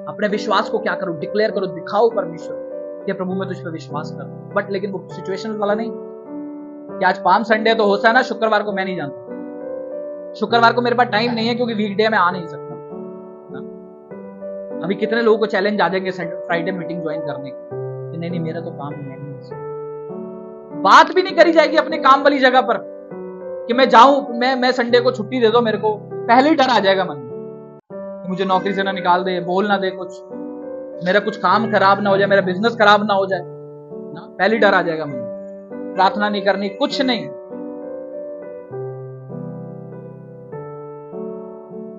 अपने विश्वास को क्या करो, डिक्लेयर करो, दिखाओ परमेश्वर कि प्रभु मैं तुझ पर विश्वास कर। बट लेकिन वो सिचुएशन वाला नहीं कि आज पाम संडे तो होता है ना, शुक्रवार को मैं नहीं जानता, शुक्रवार को मेरे पास टाइम नहीं है क्योंकि वीकडे में आ नहीं सकता। अभी कितने लोगों को चैलेंज आ जाएंगे फ्राइडे मीटिंग ज्वाइन करने की, नहीं मेरा तो काम है, नहीं। बात भी नहीं करी जाएगी अपने काम वाली जगह पर कि मैं जाऊं, मैं संडे को छुट्टी दे दो मेरे को, पहले ही डर आ जाएगा मन में, मुझे नौकरी से ना निकाल दे, बोल ना दे कुछ, मेरा कुछ काम खराब ना हो जाए, मेरा बिजनेस खराब ना हो जाए ना, पहले ही डर आ जाएगा मन में। प्रार्थना नहीं करनी, कुछ नहीं।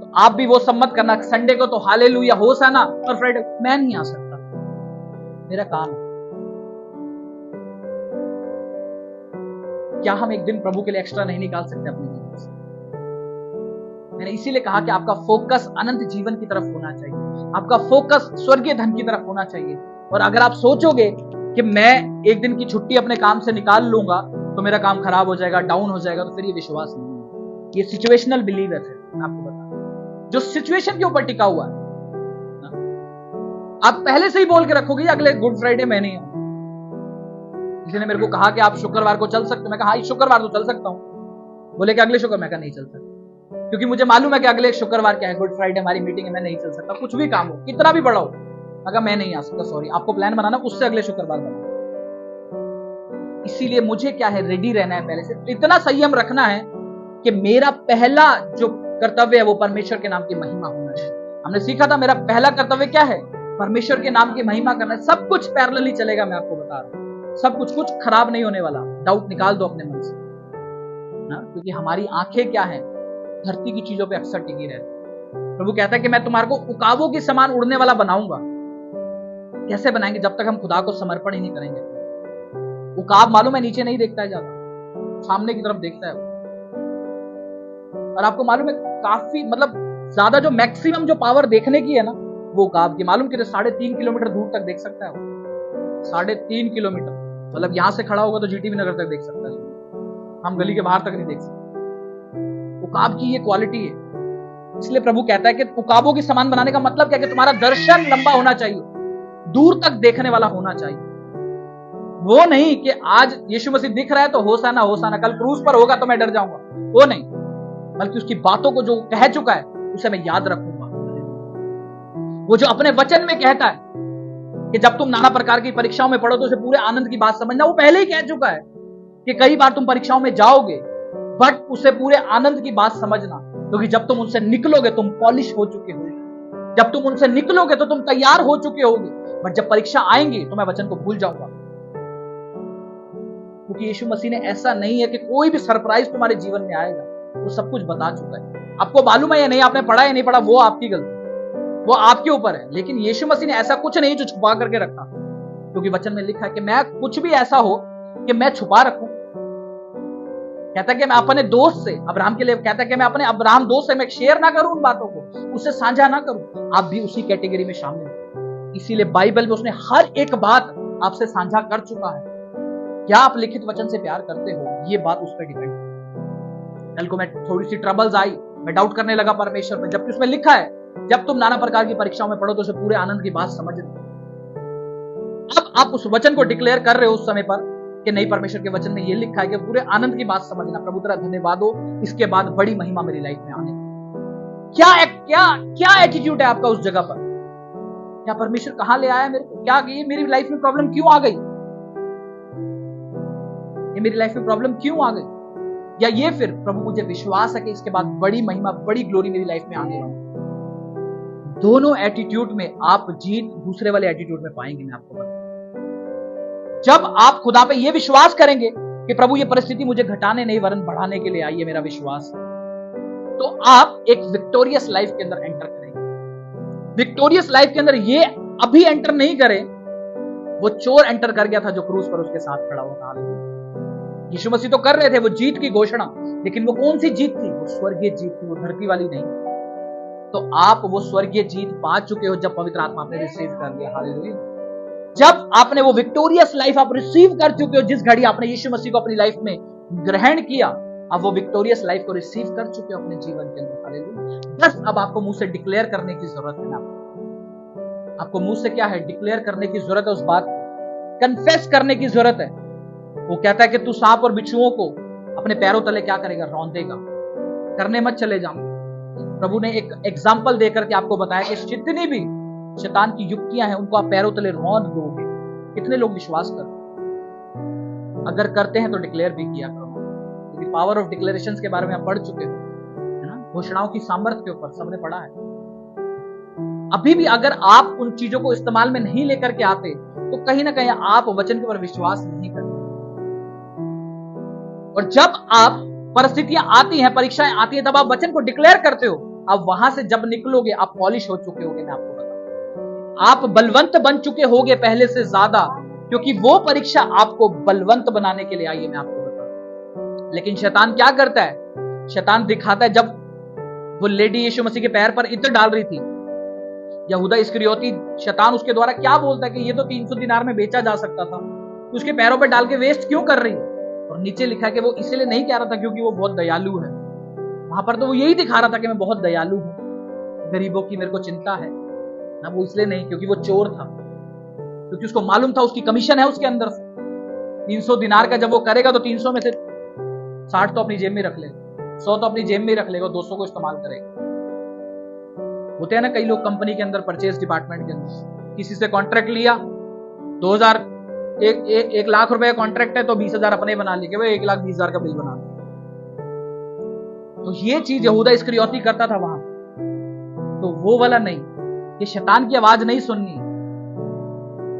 तो आप भी वो सम्मत करना, संडे को तो हालेलुया होसाना, और फ्राइडे मैं नहीं आ सकता, मेरा काम है। क्या हम एक दिन प्रभु के लिए एक्स्ट्रा नहीं निकाल सकते अपने जीवन से? मैंने इसीलिए कहा कि आपका फोकस अनंत जीवन की तरफ होना चाहिए, आपका फोकस स्वर्गीय धन की तरफ होना चाहिए। और अगर आप सोचोगे कि मैं एक दिन की छुट्टी अपने काम से निकाल लूंगा तो मेरा काम खराब हो जाएगा, डाउन हो जाएगा, तो फिर ये विश्वास नहीं है, ये सिचुएशनल बिलीवर है। मैं आपको बता, जो सिचुएशन के ऊपर टिका हुआ है, आप पहले से ही बोल के रखोगे अगले गुड फ्राइडे मैं नहीं हूं। किसी ने मेरे को कहा कि आप शुक्रवार को चल सकते हो, मैं कहा हाँ शुक्रवार तो चल सकता हूं। बोले कि अगले शुक्रवार, मैं कहा नहीं चल सकता, क्योंकि मुझे मालूम है कि अगले शुक्रवार क्या है, गुड फ्राइडे हमारी मीटिंग है, मैं नहीं चल सकता, कुछ भी काम हो, कितना भी बड़ा हो। अगर मैं नहीं आ सकता, सॉरी, आपको प्लान बनाना उससे अगले शुक्रवार बनाना। इसीलिए मुझे क्या है, रेडी रहना है, पहले से इतना संयम रखना है कि मेरा पहला जो कर्तव्य है वो परमेश्वर के नाम की महिमा होना है। हमने सीखा था मेरा पहला कर्तव्य क्या है, परमेश्वर के नाम की महिमा करना है। सब कुछ पैरेलली चलेगा, मैं आपको बता रहा हूं, सब कुछ खराब नहीं होने वाला। डाउट निकाल दो अपने मन से ना, क्योंकि हमारी आंखें क्या है, धरती की चीजों पे अक्सर टिकी रहती। प्रभु कहता है कि मैं तुम्हारे को उकाबों के समान उड़ने वाला बनाऊंगा। कैसे बनाएंगे? जब तक हम खुदा को समर्पण ही नहीं करेंगे। उकाब मालूम है नीचे नहीं देखता है ज्यादा, सामने की तरफ देखता है। और आपको मालूम है काफी मतलब ज्यादा जो मैक्सिमम जो पावर देखने की है ना, वो उकाब की। मालूम कि 3.5 किलोमीटर दूर तक देख सकता है वो, 3.5 किलोमीटर, मतलब यहां से खड़ा होगा तो जीटीबी नगर तक देख सकता है, हम गली के बाहर तक नहीं देख सकते। उकाब की ये क्वालिटी है। इसलिए प्रभु कहता है कि उकाबों की समान बनाने का मतलब क्या है कि तुम्हारा दर्शन लंबा होना चाहिए, दूर तक देखने वाला होना चाहिए। वो नहीं कि आज यीशु मसीह दिख रहा है तो होसाना होसाना, कल क्रूज पर होगा तो मैं डर जाऊंगा, वो नहीं, बल्कि उसकी बातों को जो कह चुका है उसे मैं याद रखूंगा। वो जो अपने वचन में कहता है कि जब तुम नाना प्रकार की परीक्षाओं में पढ़ो तो उसे पूरे आनंद की बात समझना, वो पहले ही कह चुका है कि कई बार तुम परीक्षाओं में जाओगे, बट उसे पूरे आनंद की बात समझना, क्योंकि जब तुम उनसे निकलोगे तुम पॉलिश हो चुके होगे, जब तुम उनसे निकलोगे तो तुम तैयार हो चुके होगे। बट जब परीक्षा आएंगी तो मैं वचन को भूल जाऊंगा, क्योंकि यीशु मसीह ने ऐसा नहीं है कि कोई भी सरप्राइज तुम्हारे जीवन में आएगा, वो सब कुछ बता चुका है। आपको मालूम है या नहीं, आपने पढ़ा या नहीं पढ़ा, वो आपकी गलती, वो आपके ऊपर है। लेकिन यीशु मसीह ने ऐसा कुछ नहीं जो छुपा करके रखा, क्योंकि वचन में लिखा है कि मैं कुछ भी ऐसा हो कि मैं छुपा रखूं। कहता है कि मैं अपने दोस्त से, अब्राहम के लिए कहता है कि मैं अपने अब्राहम दोस्त से मैं शेयर ना करूं उन बातों को, उससे साझा ना करूं। आप भी उसी कैटेगरी में शामिल हो। इसीलिए बाइबल में उसने हर एक बात आपसे साझा कर चुका है। क्या आप लिखित वचन से प्यार करते हो, ये बात उस पर डिपेंड है। कल को मैं थोड़ी सी ट्रबल्स आई, मैं डाउट करने लगा परमेश्वर पर, जबकि उसमें लिखा है जब तुम नाना प्रकार की परीक्षाओं में पढ़ो तो उसे पूरे आनंद की बात समझ लो। अब आप उस वचन को डिक्लेयर कर रहे हो उस समय पर कि नहीं, परमेश्वर के वचन में ये लिखा है कि पूरे आनंद की बात समझना। प्रभु तेरा धन्यवाद हो, इसके बाद बड़ी महिमा मेरी लाइफ में आने। क्या एटीट्यूड है आपका उस जगह पर? क्या परमेश्वर कहां ले आया मेरे को? क्या ये मेरी लाइफ में प्रॉब्लम क्यों आ गई? ये मेरी लाइफ में प्रॉब्लम क्यों आ गई? या ये फिर प्रभु मुझे विश्वास है कि इसके बाद बड़ी महिमा, बड़ी ग्लोरी मेरी लाइफ में आने वाली। दोनों एटीट्यूड में आप जीत दूसरे वाले एटीट्यूड में पाएंगे। मैं आपको बताऊं, जब आप खुदा पे ये विश्वास करेंगे कि प्रभु ये परिस्थिति मुझे घटाने नहीं वरन बढ़ाने के लिए आई है, मेरा विश्वास, तो आप एक विक्टोरियस लाइफ के अंदर एंटर करेंगे। विक्टोरियस लाइफ के अंदर ये अभी एंटर नहीं करें, वो चोर एंटर कर गया था जो क्रूज पर उसके साथ खड़ा हुआ था। यीशु मसीह तो कर रहे थे वो जीत की घोषणा, लेकिन वो कौन सी जीत थी? वो स्वर्गीय जीत थी, वो धरती वाली नहीं। तो आप वो स्वर्गीय जीत पा चुके हो जब पवित्र आत्मा आपने रिसीव कर लिया। हालेलुया। जब आपने वो विक्टोरियस लाइफ आप रिसीव कर चुके हो, जिस घड़ी आपने यीशु मसीह को अपनी लाइफ में ग्रहण किया, आप वो विक्टोरियस लाइफ को रिसीव कर चुके हो अपने जीवन के अंदर। हालेलुया। बस अब आपको मुंह से डिक्लेयर करने की जरूरत है ना। आपको मुंह से क्या है? डिक्लेयर करने की जरूरत है, उस बात को कन्फेस करने की जरूरत है। वो कहता है कि तू सांप और बिच्छुओं को अपने पैरों तले क्या करेगा? रौंदेगा। करने मत चले जाओ। प्रभु ने एक एग्जाम्पल देकर के आपको बताया कि जितनी भी शैतान की युक्तियां हैं उनको आप पैरों तले रौंद दोगे। कितने लोग विश्वास करते? अगर करते हैं तो डिक्लेयर भी किया करो, क्योंकि पावर ऑफ डिक्लेरेशंस के बारे में आप पढ़ चुके हो, है ना? घोषणाओं की सामर्थ्य के ऊपर सबने पढ़ा है। अभी भी अगर आप उन चीजों को इस्तेमाल में नहीं लेकर के आते तो कहीं ना कहीं आप वचन के ऊपर विश्वास नहीं करते। और जब आप परिस्थितियां आती हैं, परीक्षाएं आती हैं, तब आप वचन को डिक्लेयर करते हो। अब वहां से जब निकलोगे आप पॉलिश हो चुके होगे। मैं आपको बताऊं, आप बलवंत बन चुके होगे पहले से ज्यादा, क्योंकि वो परीक्षा आपको बलवंत बनाने के लिए आई है। मैं आपको बताऊं, लेकिन शैतान क्या करता है? शैतान दिखाता है, जब वो लेडी यीशु मसीह के पैर पर इत्र डाल रही थी, यहूदा इस्करियोती, शैतान उसके द्वारा क्या बोलता है कि ये तो 300 दिनार में बेचा जा सकता था, उसके पैरों पर डाल के वेस्ट क्यों कर रही है? और नीचे लिखा है कि वो इसलिए नहीं कह रहा था क्योंकि वो बहुत दयालु है। वहां पर तो वो यही दिखा रहा था कि मैं बहुत दयालु हूं, गरीबों की मेरे को चिंता है ना। वो इसलिए नहीं क्योंकि वो चोर था, क्योंकि उसको मालूम था उसकी कमीशन है उसके अंदर से। 300 दिनार का जब वो करेगा तो 300 में से 60 तो अपनी जेब में रख लेगा, 100 तो अपनी जेब में रख लेगा, 200 को इस्तेमाल करेगा। होते हैं ना कई लोग कंपनी के अंदर, परचेज डिपार्टमेंट के अंदर, किसी से कॉन्ट्रैक्ट लिया, 2000 1 लाख रुपए का कॉन्ट्रैक्ट है तो 20,000 अपने बना लिए, भाई 1,20,000 का बिल बना लिया। तो ये चीज यहूदा इस्करियोती करता था वहां। तो वो वाला नहीं, ये शैतान की आवाज नहीं सुननी,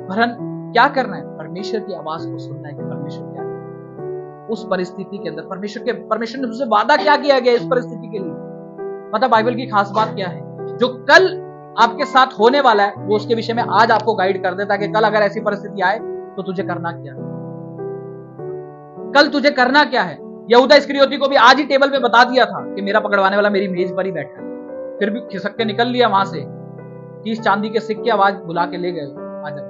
वरन क्या करना है? परमेश्वर की आवाज को सुनना है कि परमेश्वर क्या है उस परिस्थिति के अंदर। परमेश्वर ने उससे वादा क्या किया गया इस परिस्थिति के लिए? पता बाइबल की खास बात क्या है? जो कल आपके साथ होने वाला है वो उसके विषय में आज आपको गाइड कर देता है कि कल अगर ऐसी परिस्थिति आए तो तुझे करना क्या है, कल तुझे करना क्या है। यहूदा इस्करियोती को भी आज ही टेबल पे बता दिया था कि मेरा पकड़वाने वाला मेरी मेज पर ही बैठा है, फिर भी खिसक के निकल लिया वहां से। 30 चांदी के सिक्के आवाज बुला के ले गए, आ जाओ।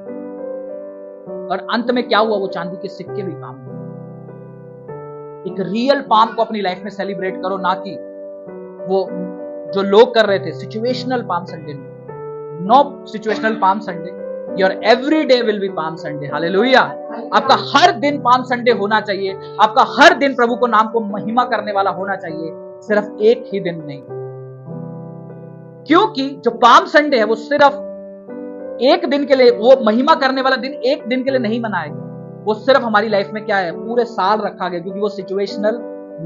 और अंत में क्या हुआ? वो चांदी के सिक्के भी काम हुए। एक रियल पाम को अपनी लाइफ में सेलिब्रेट करो, ना कि वो जो लोग कर रहे थे situational palm Sunday. No situational palm Sunday, your every day will be palm Sunday. Hallelujah. आपका हर दिन पाम संडे होना चाहिए, आपका हर दिन प्रभु को नाम को महिमा करने वाला होना चाहिए, सिर्फ एक ही दिन नहीं। क्योंकि जो पाम संडे है वो सिर्फ एक दिन के लिए, वो महिमा करने वाला दिन एक दिन के लिए नहीं मनाएगा, वो सिर्फ हमारी लाइफ में क्या है? पूरे साल रखा गया, क्योंकि वो सिचुएशनल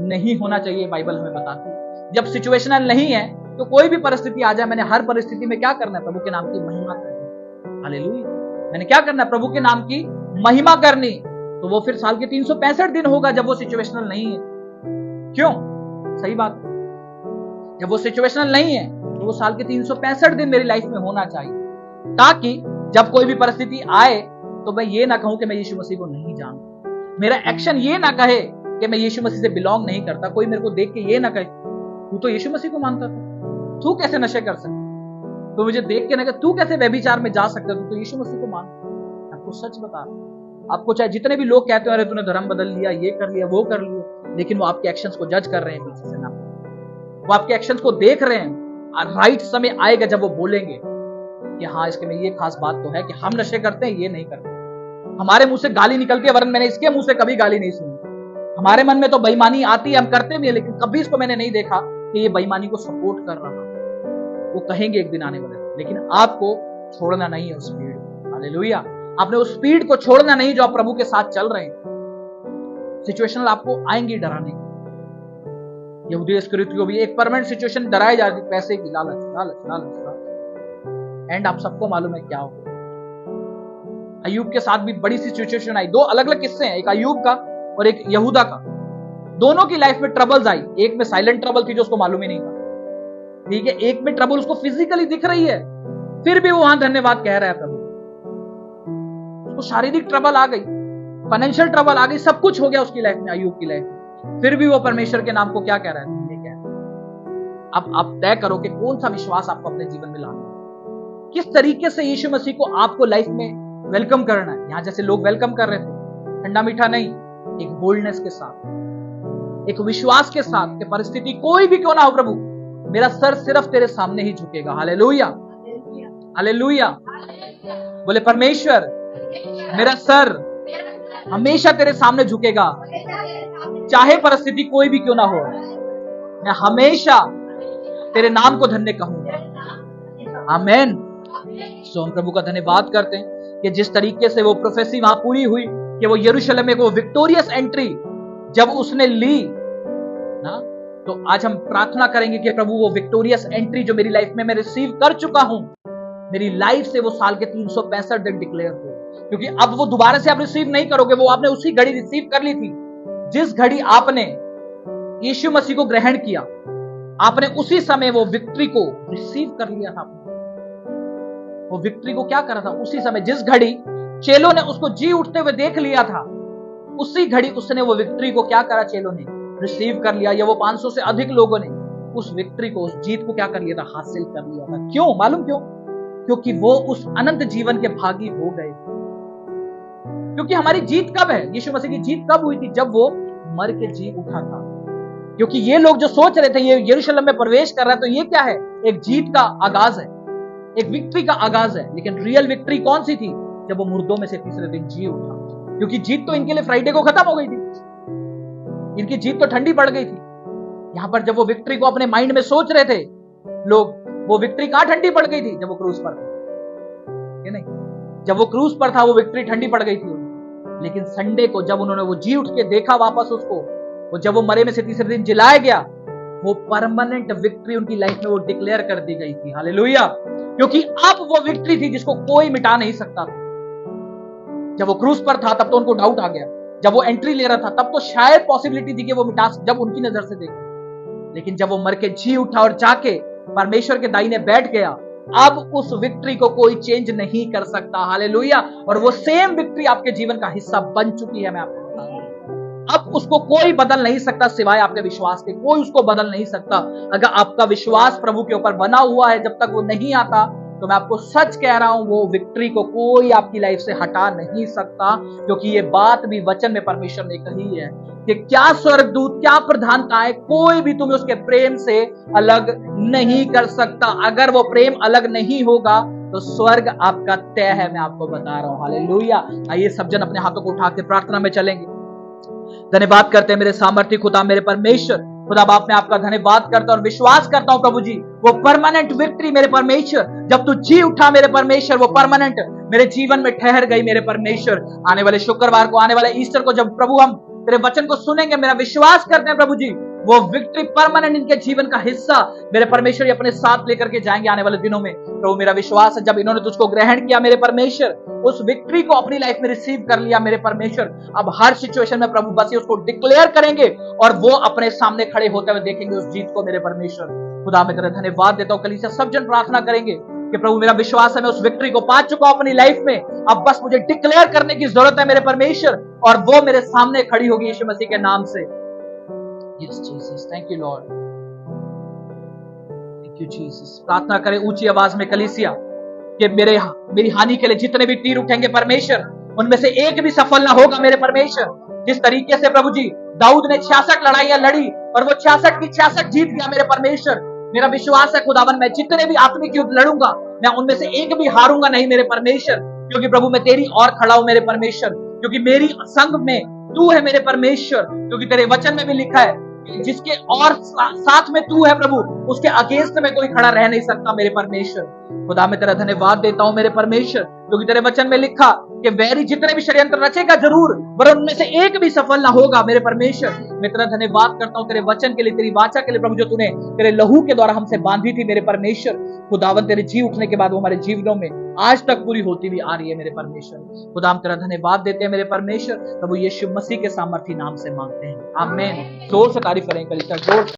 नहीं होना चाहिए। बाइबल हमें बताती है जब सिचुएशनल नहीं है तो कोई भी परिस्थिति आ जाए, मैंने हर परिस्थिति में क्या करना है? प्रभु के नाम की महिमा करनी। हालेलुया। मैंने क्या करना है? प्रभु के नाम की महिमा करनी। तो वो फिर साल के 365 दिन होगा जब वो सिचुएशनल नहीं है। क्यों? सही बात। जब वो सिचुएशनल नहीं है तो वो साल के 365 दिन मेरी लाइफ में होना चाहिए, ताकि जब कोई भी परिस्थिति आए तो मैं ये ना कहूं कि मैं यीशु मसीह को नहीं जानता, मेरा एक्शन ये ना कहे कि मैं यीशु मसीह से बिलोंग नहीं करता। कोई मेरे को देख के ये ना कहे तू तो यीशु मसीह को मानता था, तू कैसे नशे कर सकता, तो मुझे देख के ना कहे तू कैसे व्यभिचार में जा सकता, तू तो यीशु मसीह को मानता। आपको सच बता रहा हूं, आपको चाहे जितने भी लोग कहते हो अरे तूने धर्म बदल लिया, ये कर लिया, वो कर लिया, लेकिन वो आपके एक्शंस को जज कर रहे हैं पीछे से ना। वो आपके एक्शंस को देख रहे हैं। राइट समय आएगा जब वो बोलेंगे कि हाँ इसके में ये खास बात तो है कि हम नशे करते हैं, ये नहीं करते। हमारे मुंह से गाली निकलती है, वरन मैंने इसके मुंह से कभी गाली नहीं सुनी। हमारे मन में तो बेईमानी आती है, हम करते भी है, लेकिन कभी इसको मैंने नहीं देखा कि ये बेईमानी को सपोर्ट कर रहा। वो कहेंगे एक दिन आने वाले, लेकिन आपको छोड़ना नहीं है उस स्पीड। हालेलुया। आपने उस स्पीड को छोड़ना नहीं जो आप प्रभु के साथ चल रहे हैं। सिचुएशनल आपको आएंगी डराने। यहूदी इस्करियोती को भी एक परमानेंट सिचुएशन डराई जा रही, पैसे की लालच, लालच, लालच, लालच। एंड आप सबको मालूम है क्या हो। अय्यूब के साथ भी बड़ी सी सिचुएशन आई। दो अलग अलग किस्से हैं, एक अय्यूब का और एक यहूदा का। दोनों की लाइफ में ट्रबल्स आई। एक में साइलेंट ट्रबल थी जो उसको मालूम ही नहीं था, ठीक है। एक में ट्रबल उसको फिजिकली दिख रही है, फिर भी वो वहां धन्यवाद कह रहा है प्रभु। उसको शारीरिक ट्रबल आ गई, फाइनेंशियल ट्रबल आ गई, सब कुछ हो गया उसकी लाइफ में, अय्यूब की लाइफ में, फिर भी वो परमेश्वर के नाम को क्या कह रहा है? धन्य कह रहा है। अब आप तय करो कि कौन सा विश्वास आपको अपने जीवन में लाना है, किस तरीके से यीशु मसीह को आपको लाइफ में वेलकम करना है। यहां जैसे लोग वेलकम कर रहे थे, ठंडा मीठा नहीं, एक बोल्डनेस के साथ, एक विश्वास के साथ कि परिस्थिति कोई भी क्यों ना हो प्रभु, मेरा सर सिर्फ तेरे सामने ही झुकेगा। Hallelujah, hallelujah. बोले परमेश्वर, मेरा सर हमेशा तेरे सामने झुकेगा, चाहे परिस्थिति कोई भी क्यों ना हो, मैं हमेशा तेरे नाम को धन्य कहूंगा। आमीन। सो हम प्रभु का धन्यवाद करते हैं कि जिस तरीके से वो प्रोफेसी वहां पूरी हुई कि वो यरूशलेम में वो विक्टोरियस एंट्री जब उसने ली ना, तो आज हम प्रार्थना करेंगे कि प्रभु वो विक्टोरियस एंट्री जो मेरी लाइफ में मैं रिसीव कर चुका हूं, मेरी लाइफ से वो साल के 365 दिन डिक्लेयर हो, क्योंकि अब वो दोबारा से आप रिसीव नहीं करोगे, वो आपने उसी घड़ी रिसीव कर ली थी। जिस घड़ी आपने यीशु मसीह को ग्रहण किया, आपने उसी समय वो विक्ट्री को रिसीव कर लिया था। वो विक्ट्री को क्या करा था? उसी समय जिस घड़ी चेलों ने उसको जी उठते हुए देख लिया था, उसी घड़ी उसने वो विक्ट्री को क्या करा? चेलों ने रिसीव कर लिया, या वो 500 से अधिक लोगों ने उस विक्ट्री को, उस जीत को क्या कर लिया था? हासिल कर लिया था। क्यों? मालूम क्यों? क्योंकि वो उस अनंत जीवन के भागी हो गए। क्योंकि हमारी जीत कब है? यीशु मसीह की जीत कब हुई थी? जब वो मर के जी उठा था। क्योंकि ये लोग जो सोच रहे थे ये यरूशलेम में प्रवेश कर रहा है, तो ये क्या है? एक जीत का आगाज है, एक विक्ट्री का आगाज है। लेकिन रियल विक्ट्री कौन सी थी? जब वो मुर्दों में से तीसरे दिन जी उठा। क्योंकि जीत तो इनके लिए फ्राइडे को खत्म हो गई थी, इनकी जीत तो ठंडी पड़ गई थी। यहां पर जब वो विक्ट्री को अपने माइंड में सोच रहे थे लोग, वो विक्ट्री कहां ठंडी पड़ गई थी? जब वो क्रूज पर था, नहीं, जब वो क्रूज पर था वो विक्ट्री ठंडी पड़ गई थी। लेकिन संडे को जब उन्होंने वो जी उठ के देखा वापस उसको, वो जब वो मरे में से तीसरे दिन जिलाया गया, वो परमानेंट विक्ट्री उनकी लाइफ में वो डिक्लेयर कर दी गई थी। हालेलुया। क्योंकि अब वो विक्ट्री थी जिसको कोई मिटा नहीं सकता था। जब वो क्रूज पर था तब तो उनको डाउट आ गया, जब वो एंट्री ले रहा था तब तो शायद पॉसिबिलिटी थी कि वो मिटा, जब उनकी नजर से देखा। लेकिन जब वो मर के जी उठा और जाके परमेश्वर के दाहिने बैठ गया, अब उस विक्ट्री को कोई चेंज नहीं कर सकता। हालेलुया। और वो सेम विक्ट्री आपके जीवन का हिस्सा बन चुकी है। मैं आपको बता रहा हूं, अब उसको कोई बदल नहीं सकता सिवाय आपके विश्वास के। कोई उसको बदल नहीं सकता। अगर आपका विश्वास प्रभु के ऊपर बना हुआ है, जब तक वो नहीं आता, तो मैं आपको सच कह रहा हूं, वो विक्ट्री को कोई आपकी लाइफ से हटा नहीं सकता। क्योंकि ये बात भी वचन में परमेश्वर ने कही है कि क्या स्वर्गदूत, क्या प्रधानताएं, कोई भी तुम्हें उसके प्रेम से अलग नहीं कर सकता। अगर वो प्रेम अलग नहीं होगा तो स्वर्ग आपका तय है। मैं आपको बता रहा हूं। हालेलुया। आइए सब जन अपने हाथों को उठा के प्रार्थना में चलेंगे। धन्यवाद करते हैं मेरे सामर्थ्य खुदा, मेरे परमेश्वर खुदा बाप, मैं आपका धन्यवाद करता हूं और विश्वास करता हूं प्रभु जी, वो परमानेंट विक्ट्री मेरे परमेश्वर, जब तू जी उठा मेरे परमेश्वर, वो परमानेंट मेरे जीवन में ठहर गई मेरे परमेश्वर। आने वाले शुक्रवार को, आने वाले ईस्टर को जब प्रभु हम तेरे वचन को सुनेंगे, मेरा विश्वास करते हैं प्रभु जी, वो विक्ट्री परमानेंट इनके जीवन का हिस्सा मेरे परमेश्वर अपने साथ लेकर के जाएंगे आने वाले दिनों में। प्रभु मेरा विश्वास है, जब इन्होंने तुझको ग्रहण किया मेरे परमेश्वर, उस विक्ट्री को अपनी लाइफ में रिसीव कर लिया मेरे परमेश्वर, अब हर सिचुएशन में प्रभु बस उसको डिक्लेयर करेंगे और वो अपने सामने खड़े होते हुए देखेंगे उस जीत को मेरे परमेश्वर। खुदा मैं तेरा धन्यवाद देता हूं। कलीसिया सब जन प्रार्थना करेंगे कि प्रभु मेरा विश्वास है, मैं उस विक्ट्री को पा चुका हूं अपनी लाइफ में, अब बस मुझे डिक्लेयर करने की जरूरत है मेरे परमेश्वर, और वो मेरे सामने खड़ी होगी यीशु मसीह के नाम से। Yes, Jesus. Thank you, Lord. Thank you, Jesus. प्रार्थना करें ऊंची आवाज में कलीसिया कि मेरी हानि के लिए जितने भी तीर उठेंगे परमेश्वर, उनमें से एक भी सफल ना होगा मेरे परमेश्वर। जिस तरीके से प्रभु जी दाऊद ने 66 लड़ाइयां लड़ी और वो 66 की 66 जीत गया मेरे परमेश्वर, मेरा विश्वास है खुदावन, मैं जितने भी आत्मिक युद्ध लड़ूंगा, मैं उनमें से एक भी हारूंगा नहीं मेरे परमेश्वर। क्योंकि प्रभु मैं तेरी और खड़ा हूं मेरे परमेश्वर, क्योंकि मेरी संग में तू है मेरे परमेश्वर। क्योंकि तेरे वचन में भी लिखा है जिसके और साथ में तू है प्रभु, उसके अगेंस्ट में कोई खड़ा रह नहीं सकता मेरे परमेश्वर। खुदा मैं तेरा धन्यवाद देता हूं मेरे परमेश्वर, क्योंकि तेरे वचन में लिखा कि वैरी जितने भी षड्यंत्र रचेगा जरूर, पर उनमें से एक भी सफल ना होगा मेरे परमेश्वर। मैं तेरा धन्यवाद करता हूं तेरे वचन के लिए, तेरी वाचा के लिए प्रभु, जो तूने तेरे लहू के द्वारा हमसे बांधी थी मेरे परमेश्वर। खुदावन तेरे जी उठने के बाद वो हमारे जीवनों में आज तक पूरी होती हुई आ रही है मेरे परमेश्वर। खुदा हम तेरा धन्यवाद देते हैं मेरे परमेश्वर। प्रभु यीशु मसीह के सामर्थी नाम से मांगते हैं, आमीन। जोर से तारीफ करें कलीसिया, जोर।